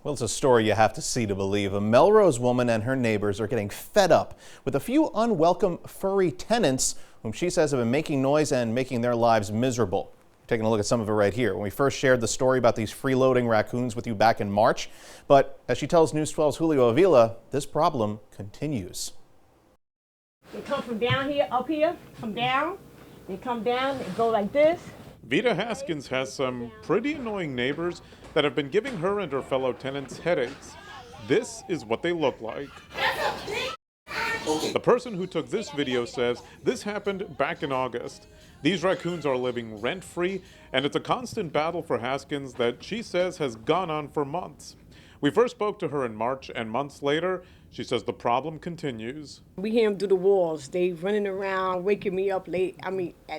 Well, it's a story you have to see to believe. A Melrose woman and her neighbors are getting fed up with a few unwelcome furry tenants whom she says have been making noise and making their lives miserable. Taking a look at some of it right here. When we first shared the story about these freeloading raccoons with you back in March. But as she tells News 12's Julio Avila, this problem continues. They come from down here, up here, come down. They come down and go like this. Vita Haskins has some pretty annoying neighbors that have been giving her and her fellow tenants headaches. This is what they look like. The person who took this video says this happened back in August. These raccoons are living rent-free, and it's a constant battle for Haskins that she says has gone on for months. We first spoke to her in March, and months later, she says the problem continues. We hear them through the walls. They running around, waking me up late. At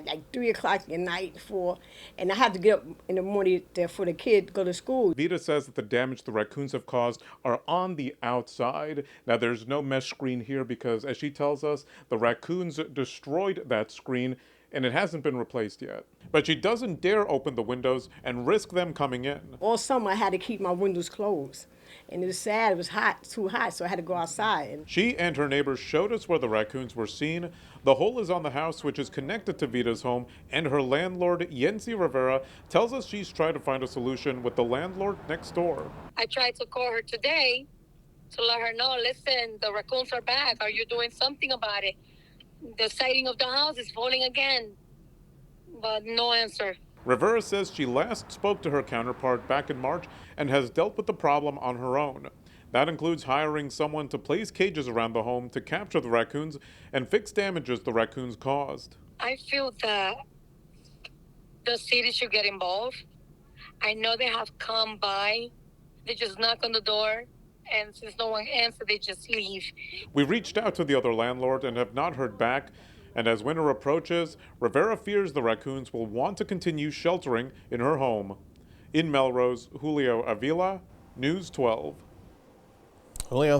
like 3 o'clock at night, 4, and I have to get up in the morning for the kid to go to school. Vita says that the damage the raccoons have caused are on the outside. Now, there's no mesh screen here because, as she tells us, the raccoons destroyed that screen and it hasn't been replaced yet. But she doesn't dare open the windows and risk them coming in. All summer I had to keep my windows closed. And it was sad, it was hot, too hot, so I had to go outside. She and her neighbors showed us where the raccoons were seen. The hole is on the house, which is connected to Vita's home, and her landlord, Yancy Rivera, tells us she's tried to find a solution with the landlord next door. I tried to call her today to let her know, listen, the raccoons are back. Are you doing something about it? The siding of the house is falling again, but no answer. Rivera says she last spoke to her counterpart back in March and has dealt with the problem on her own. That includes hiring someone to place cages around the home to capture the raccoons and fix damages the raccoons caused. I feel that the city should get involved. I know they have come by. They just knock on the door, and since no one answered, they just leave. We reached out to the other landlord and have not heard back. And as winter approaches, Rivera fears the raccoons will want to continue sheltering in her home. In Melrose, Julio Avila, News 12. Julio.